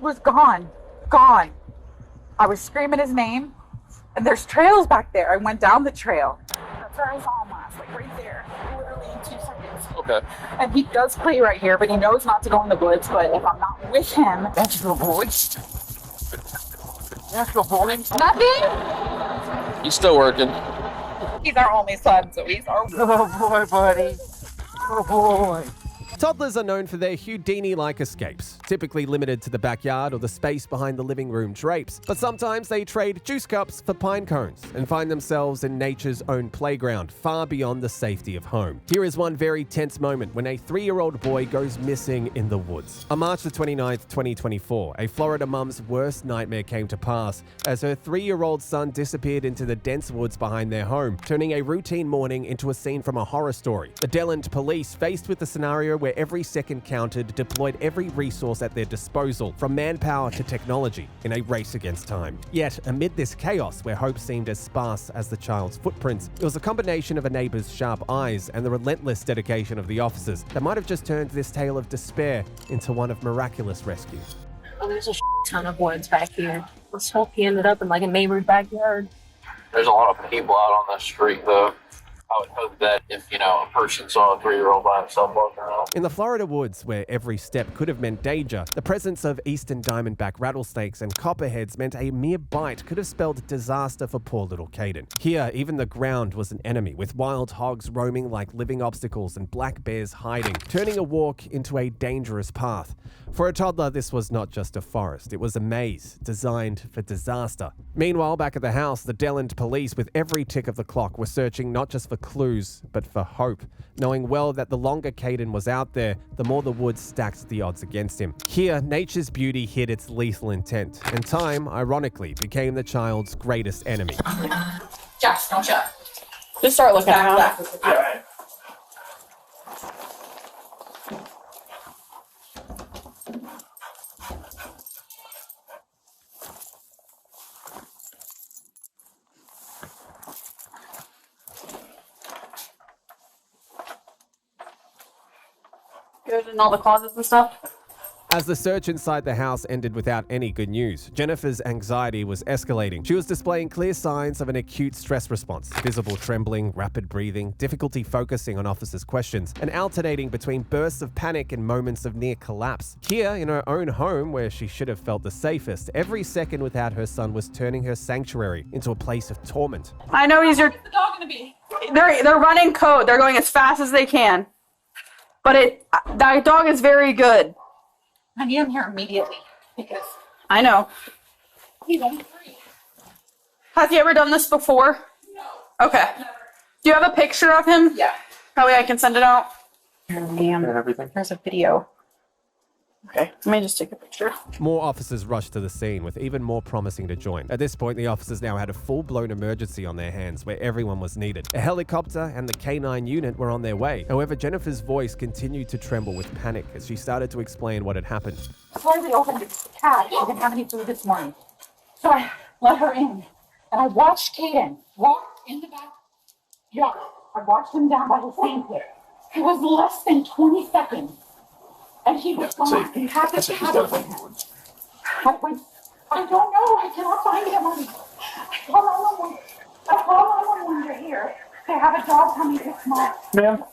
was gone. Gone. I was screaming his name, and there's trails back there. I went down the trail. That's where I saw him last, like right there, literally in 2 seconds. Okay. And he does play right here, but he knows not to go in the woods. But if I'm not with him, That's your boy. That's your boy. nothing. He's still working. He's our only son, so he's our. Oh boy, buddy. Oh boy. Toddlers are known for their Houdini-like escapes, typically limited to the backyard or the space behind the living room drapes. But sometimes they trade juice cups for pine cones and find themselves in nature's own playground, far beyond the safety of home. Here is one very tense moment when a 3-year-old boy goes missing in the woods. On March the 29th, 2024, a Florida mom's worst nightmare came to pass as her 3-year-old son disappeared into the dense woods behind their home, turning a routine morning into a scene from a horror story. The Deland police, faced with the scenario where every second counted, deployed every resource at their disposal, from manpower to technology, in a race against time. Yet, amid this chaos, where hope seemed as sparse as the child's footprints, it was a combination of a neighbor's sharp eyes and the relentless dedication of the officers that might have just turned this tale of despair into one of miraculous rescue. Oh, there's a ton of woods back here. Let's hope he ended up in like a neighbor's backyard. There's a lot of people out on the street, though. I would hope that if, a person saw a 3-year-old by himself walking around. In the Florida woods, where every step could have meant danger, the presence of eastern diamondback rattlesnakes and copperheads meant a mere bite could have spelled disaster for poor little Caden. Here, even the ground was an enemy, with wild hogs roaming like living obstacles and black bears hiding, turning a walk into a dangerous path. For a toddler, this was not just a forest, it was a maze designed for disaster. Meanwhile, back at the house, the Deland police, with every tick of the clock, were searching not just for clues, but for hope, knowing well that the longer Caden was out there, the more the woods stacked the odds against him. Here, nature's beauty hid its lethal intent, and time, ironically, became the child's greatest enemy. Jax, don't shut. Just start looking around. Good in all the closets and stuff. As the search inside the house ended without any good news, Jennifer's anxiety was escalating. She was displaying clear signs of an acute stress response: visible trembling, rapid breathing, difficulty focusing on officers' questions, and alternating between bursts of panic and moments of near collapse. Here, in her own home, where she should have felt the safest, every second without her son was turning her sanctuary into a place of torment. I know he's your. Where's the dog gonna be? They're running code. They're going as fast as they can. But that dog is very good. I need him here immediately because I know. He's only 3. Has he ever done this before? No. Okay. Do you have a picture of him? Yeah. That way I can send it out. Everything. There's a video. Okay. Let me just take a picture. More officers rushed to the scene, with even more promising to join. At this point, the officers now had a full-blown emergency on their hands, where everyone was needed. A helicopter and the K9 unit were on their way. However, Jennifer's voice continued to tremble with panic as she started to explain what had happened. Before they opened the cat, she didn't have any food this morning. So I let her in. And I watched Caden walk in the backyard. I watched him down by the sand pit. It was less than 20 seconds. And he was gone. You have to have it with him. I don't know. I cannot find him. I called 911. They're here. They have a dog coming to smell. Ma'am,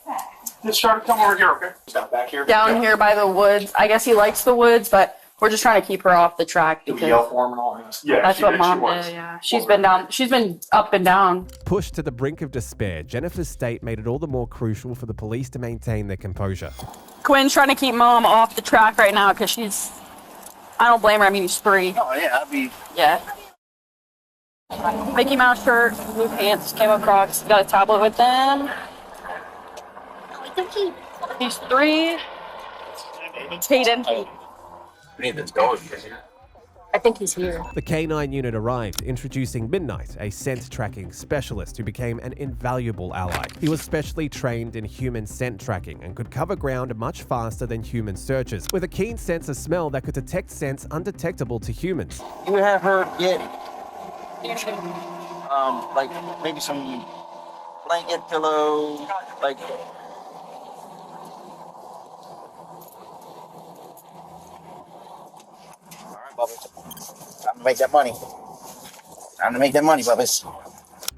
just try to come over here, okay? Stop back here. Down here by the woods. I guess he likes the woods, but we're just trying to keep her off the track Did we because yell for him and all that? Yeah, that's she what did. mom She was. did. Yeah, she's been down. She's been up and down. Pushed to the brink of despair, Jennifer's state made it all the more crucial for the police to maintain their composure. Quinn's trying to keep mom off the track right now because she's. I don't blame her. I mean, she's free. Oh, yeah, I'd be... Yeah. Mickey Mouse shirt, blue pants, came across. Got a tablet with them. He's 3. Caden. We need this dog. I think he's here. The K9 unit arrived, introducing Midnight, a scent tracking specialist who became an invaluable ally. He was specially trained in human scent tracking and could cover ground much faster than human searchers, with a keen sense of smell that could detect scents undetectable to humans. You would have her get, like maybe some blanket, pillow, like. Bubbles. Time to make that money. Time to make that money, Bubbles.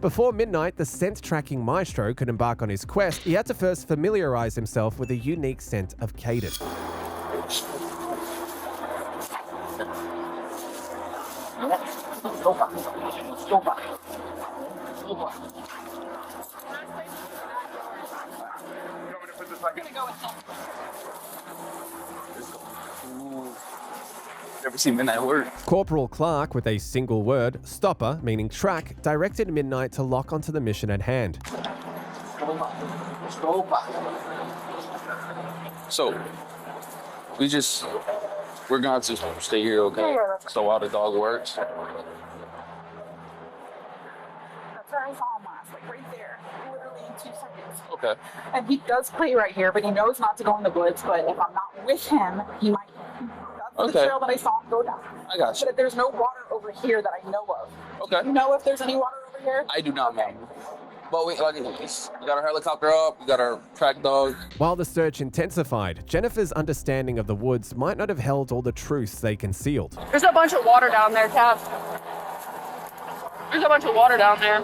Before midnight, the scent tracking maestro could embark on his quest. He had to first familiarize himself with the unique scent of Caden. Never seen Midnight work. Corporal Clark, with a single word, stopper, meaning track, directed Midnight to lock onto the mission at hand. So, we're going to stay here, okay? So while the dog works. That's where I saw him last, like right there, literally in 2 seconds. Okay. And he does play right here, but he knows not to go in the woods. But if I'm not with him, he might. That's the Okay. trail that I saw him go down. I got you. But there's no water over here that I know of. Okay. You know if there's any water over here? I do not know. But we got our helicopter up, we got our track dog. While the search intensified, Jennifer's understanding of the woods might not have held all the truths they concealed. There's a bunch of water down there, Cav. There's a bunch of water down there.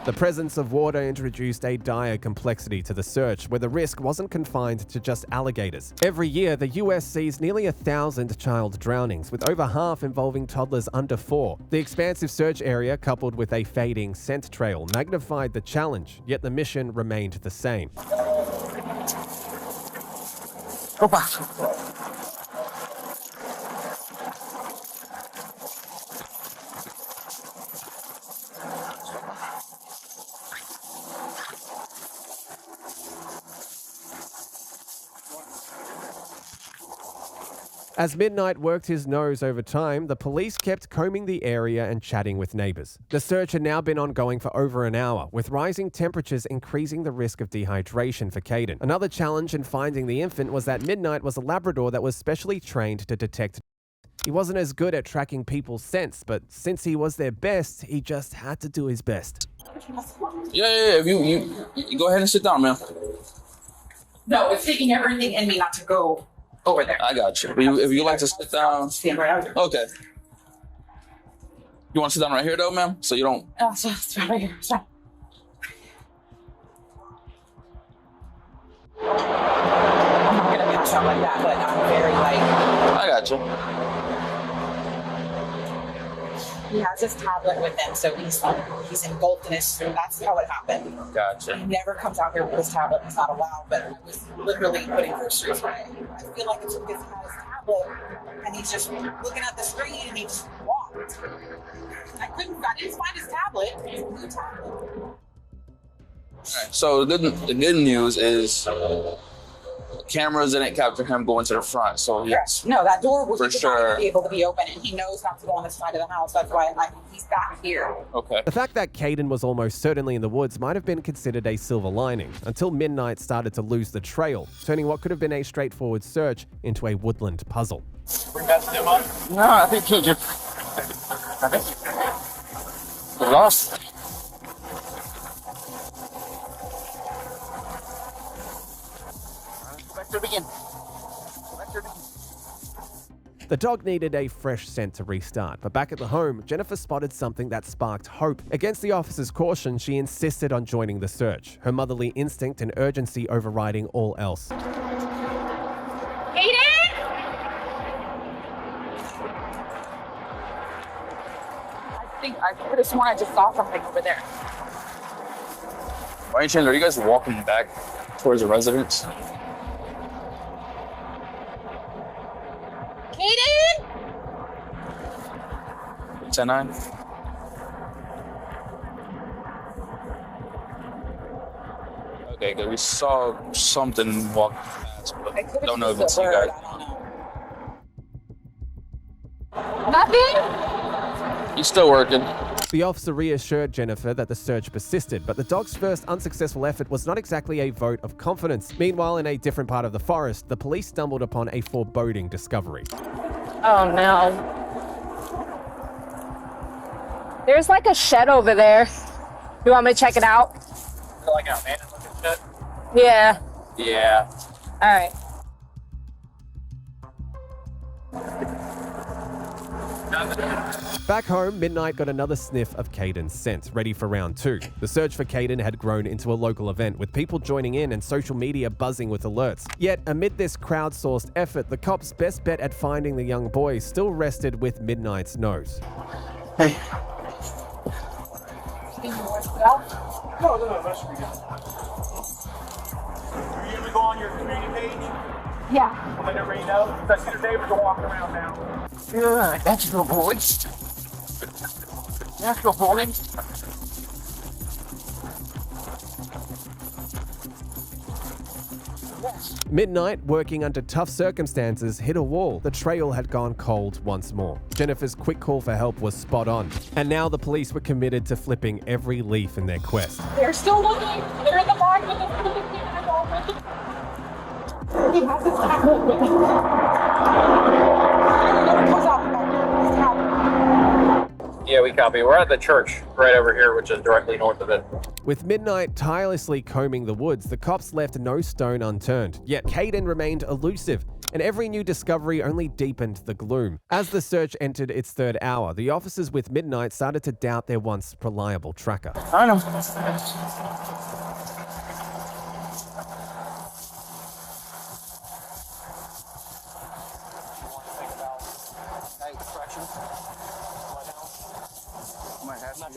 The presence of water introduced a dire complexity to the search, where the risk wasn't confined to just alligators. Every year, the US sees nearly 1,000 child drownings, with over half involving toddlers under 4. The expansive search area, coupled with a fading scent trail, magnified the challenge, yet the mission remained the same. As Midnight worked his nose over time, the police kept combing the area and chatting with neighbors. The search had now been ongoing for over an hour, with rising temperatures increasing the risk of dehydration for Caden. Another challenge in finding the infant was that Midnight was a Labrador that was specially trained to detect. He wasn't as good at tracking people's scents, but since he was their best, he just had to do his best. Yeah. If you go ahead and sit down, man. No, it's taking everything in me not to go over there. I got you. If you like to sit down. Stand right out here. Okay. You want to sit down right here, though, ma'am? So you don't. Oh, so it's right here. Sorry. I'm not gonna do something like that, but I'm very like. I got you. He has his tablet with him, so he's engulfed in his. That's how it happened. Gotcha. He never comes out here with his tablet. It's not allowed. But I was literally putting groceries away. I feel like it's because he had his tablet and he's just looking at the screen and he just walked. I didn't find his tablet. His blue tablet. All right. So the good news is cameras didn't capture him going to the front. So yes. No, that door was For sure. be able to be open, and he knows not to go on the side of the house. That's why he's back here. Okay. The fact that Caden was almost certainly in the woods might have been considered a silver lining, until Midnight started to lose the trail, turning what could have been a straightforward search into a woodland puzzle. Bring that stem up? No, I think he just. We're lost. Back to the beginning. Back to the beginning. The dog needed a fresh scent to restart, but back at the home, Jennifer spotted something that sparked hope. Against the officer's caution, she insisted on joining the search, her motherly instinct and urgency overriding all else. Aiden! I could have sworn I just saw something over there. By any chance, are you guys walking back towards the residence? Aiden! 10-9? Okay, good. We saw something walking past, but I could have don't know if it's used you the word. guys. I don't know. Nothing? He's still working. The officer reassured Jennifer that the search persisted, but the dog's first unsuccessful effort was not exactly a vote of confidence. Meanwhile, in a different part of the forest, the police stumbled upon a foreboding discovery. Oh no. There's like a shed over there. You want me to check it out? Like an abandoned looking shit. Yeah. Yeah. All right. Back home, Midnight got another sniff of Caden's scent, ready for round 2. The search for Caden had grown into a local event, with people joining in and social media buzzing with alerts. Yet, amid this crowdsourced effort, the cops' best bet at finding the young boy still rested with Midnight's nose. Hey, No, that should be good. You usually go on your community page? Yeah. Let everybody know. I see the neighbors are walking around now. good. That's a good boy. That's a good boy. Midnight, working under tough circumstances, hit a wall. The trail had gone cold once more. Jennifer's quick call for help was spot on, and now the police were committed to flipping every leaf in their quest. They're still looking. They're in the back with the He has his back open. Comes out the back. Yeah, we copy. We're at the church right over here, which is directly north of it. With Midnight tirelessly combing the woods, the cops left no stone unturned. Yet Caden remained elusive, and every new discovery only deepened the gloom. As the search entered its third hour, the officers with Midnight started to doubt their once reliable tracker. I know.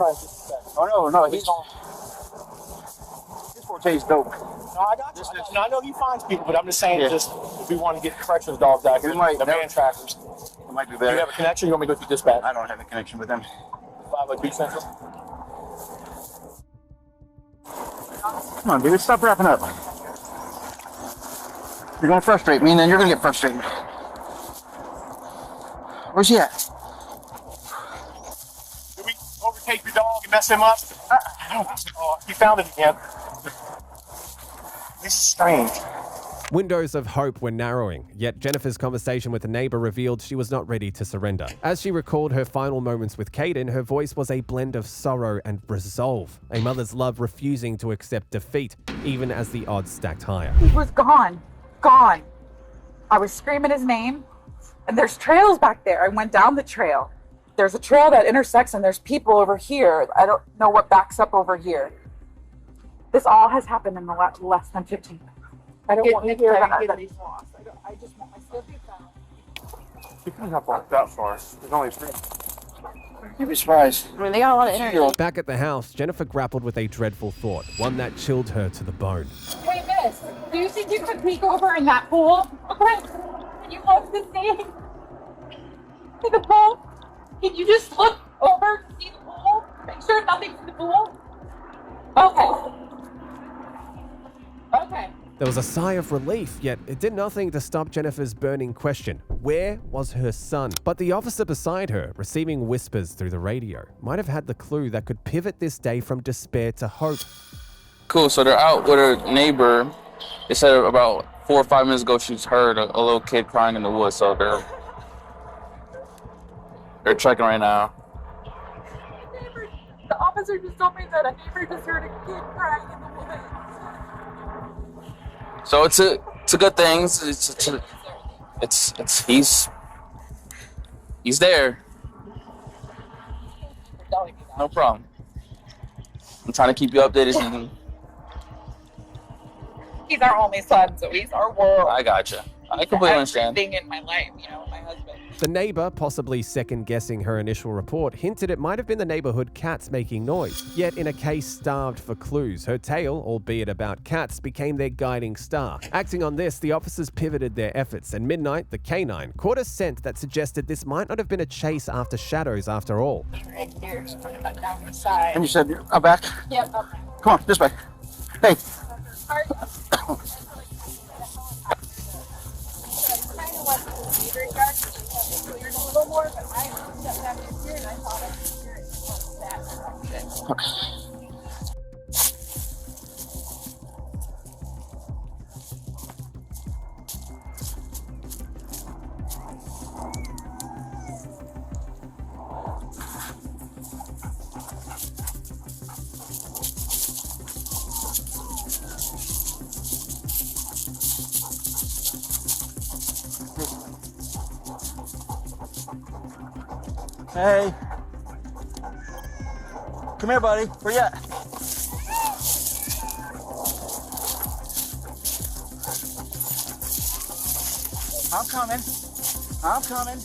Oh no, he's on. This forte's dope. No, I got you. I know he finds people, but I'm just saying, Yeah. just if we want to get corrections dogs out here, We might- the man trackers. It might be Do you better. have a connection? You want me to go through dispatch? I don't have a connection with them. 502 Central. Come on, dude, stop wrapping up. You're gonna frustrate me, and then you're gonna get frustrated. Where's he at? Did we overtake your dog and mess him up? Oh, he found it again. This is strange. Windows of hope were narrowing, yet Jennifer's conversation with a neighbor revealed she was not ready to surrender. As she recalled her final moments with Caden, her voice was a blend of sorrow and resolve, a mother's love refusing to accept defeat, even as the odds stacked higher. He was gone. Gone. I was screaming his name, and there's trails back there. I went down the trail. There's a trail that intersects, and there's people over here. I don't know what backs up over here. This all has happened in the less than 15 minutes. I don't want to hear that he's lost. I just want my stuff to be found. You couldn't have walked that far. There's only 3. You'd be surprised. I mean, they got a lot of energy. Back at the house, Jennifer grappled with a dreadful thought, one that chilled her to the bone. Hey, miss, do you think you could peek over in that pool? Okay. Can you look to see the pool? Can you just look over to see the pool? Make sure nothing's in the pool? Okay. Okay. There was a sigh of relief, yet it did nothing to stop Jennifer's burning question. Where was her son? But the officer beside her, receiving whispers through the radio, might have had the clue that could pivot this day from despair to hope. Cool, so they're out with a neighbor. They said about 4 or 5 minutes ago she's heard a little kid crying in the woods, so they're checking right now. The officer just told me that a neighbor just heard a kid crying in the woods. So it's a good thing. He's there. No problem. I'm trying to keep you updated. He's our only son, so he's our world. I gotcha. I completely understand. Everything in my life, my husband. The neighbor, possibly second-guessing her initial report, hinted it might have been the neighborhood cats making noise. Yet in a case starved for clues, her tale, albeit about cats, became their guiding star. Acting on this, the officers pivoted their efforts, and Midnight, the canine, caught a scent that suggested this might not have been a chase after shadows after all. Right here, just put it back down the side. And you said, I'm back. Yep, okay. Come on, this way. Hey. Sorry. Kind of went to the neighbor yard to just have it cleared a little more, but I stepped back in here and I thought I could hear it from that direction. Okay. Hey. Come here, buddy. Where you at? I'm coming. I'm coming.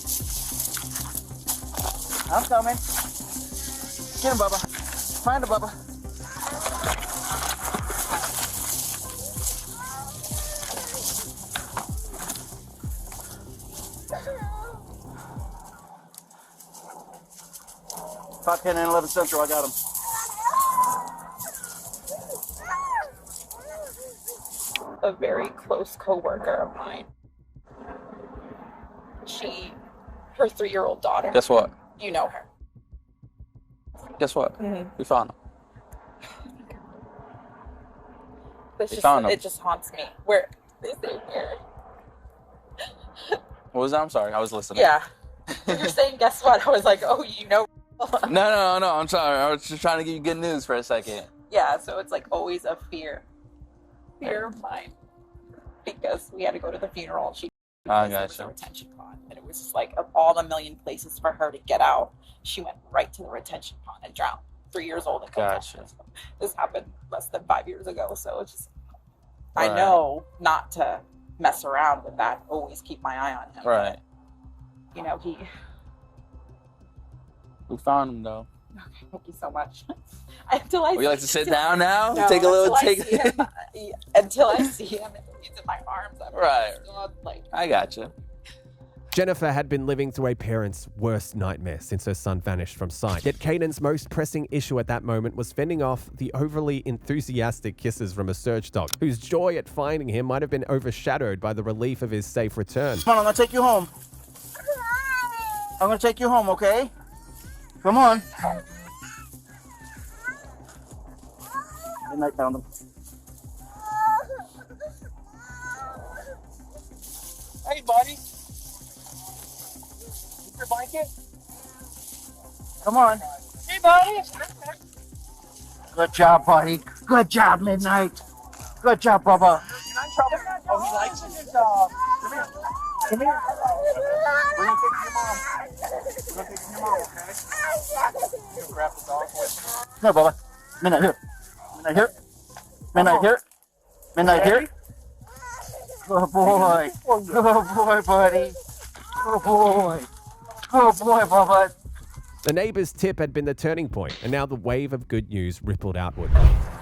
I'm coming. Get him, Bubba. Find him, Bubba. Five, 10, and 11 Central. I got him. A very close coworker of mine. Her 3-year-old daughter. Guess what? You know her. Guess what? Mhm. We found him. It's We found him. It just haunts me. Where is it? Where? What was that? I'm sorry. I was listening. Yeah. You're saying, guess what? I was like, oh, you know. No. I'm sorry. I was just trying to give you good news for a second. Yeah, so it's like always a fear of mine. Because we had to go to the funeral and I there was a gotcha. retention pond. And it was just like, of all the million places for her to get out, she went right to the retention pond and drowned. 3 years old. And Gotcha. This happened less than 5 years ago. So it's just, I Right. know not to mess around with that. Always keep my eye on him. Right. You know, We found him though. okay, thank you so much. Until I Would you like to sit until- down now? No, Take a little. until I Take. see him, until I see him and he's in my arms. I'm Right. still, like, I gotcha. Jennifer had been living through a parent's worst nightmare since her son vanished from sight. Yet Caden's most pressing issue at that moment was fending off the overly enthusiastic kisses from a search dog, whose joy at finding him might have been overshadowed by the relief of his safe return. Come on, I'm gonna take you home. I'm gonna take you home, okay? Come on. Midnight found him. Hey, buddy. Your blanket? Come on. Hey, buddy. Good job, buddy. Good job, Midnight. Good job, Bubba. Oh, he likes it. Good job. Come here. Come here. We're gonna take your mom. We're gonna take your mom, okay? You grab the dog with you. Here, Bubba. Midnight here. Midnight here. Midnight here. Midnight here. Good boy. Good boy, buddy. Good boy. Good boy, Bubba. The neighbor's tip had been the turning point, and now the wave of good news rippled outward.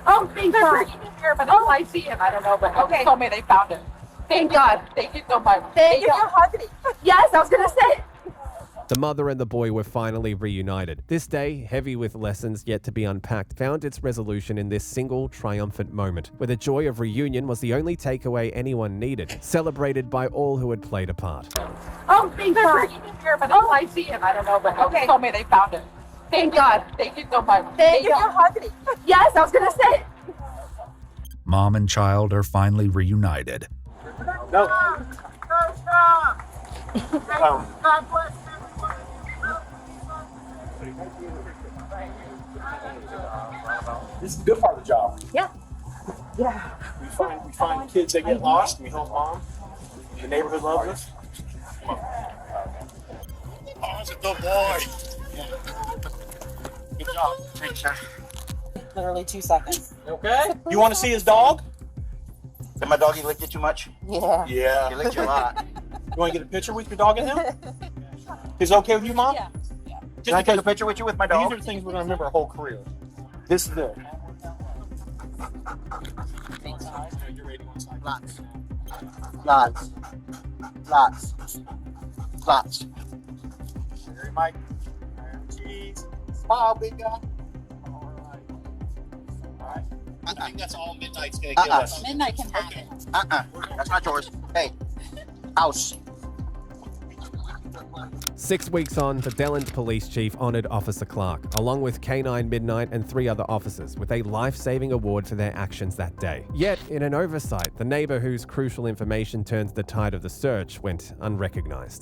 Oh, thank God. Here, but until I see him, I don't know. But okay, told me they found him. Thank God. Thank you so much. thank you for hugging me. Yes, I was gonna say. The mother and the boy were finally reunited. This day, heavy with lessons yet to be unpacked, found its resolution in this single triumphant moment, where the joy of reunion was the only takeaway anyone needed, celebrated by all who had played a part. Oh, thank God. Here, but until I see him, I don't know. But okay, told me they found him. Thank God. Thank you so much. Thank you for hugging me. Yes, I was gonna say. Mom and child are finally reunited. No. This is the good part of the job. Yeah. We find kids that get lost. We help mom. The neighborhood loves us. Come on. Oh, that's a good boy. Good job. Thanks, sir. Literally 2 seconds. Okay. You want to see his dog? Did my doggy lick you too much? Yeah. Yeah. He licked you a lot. You want to get a picture with your dog and him? Is it okay with you, Mom? Yeah. Can I take a picture with you with my These dog? are the things we're going to remember our whole career. This is it. Lots. Lots. Lots. Lots. Very Mike. Cheese. Smile, big guy. All right. All right. I think that's all Midnight's going to give us. Midnight can have it. That's not yours. Hey. House. 6 weeks on, the Delland police chief honored Officer Clark, along with K9 Midnight and 3 other officers, with a life-saving award for their actions that day. Yet, in an oversight, the neighbor whose crucial information turned the tide of the search went unrecognized.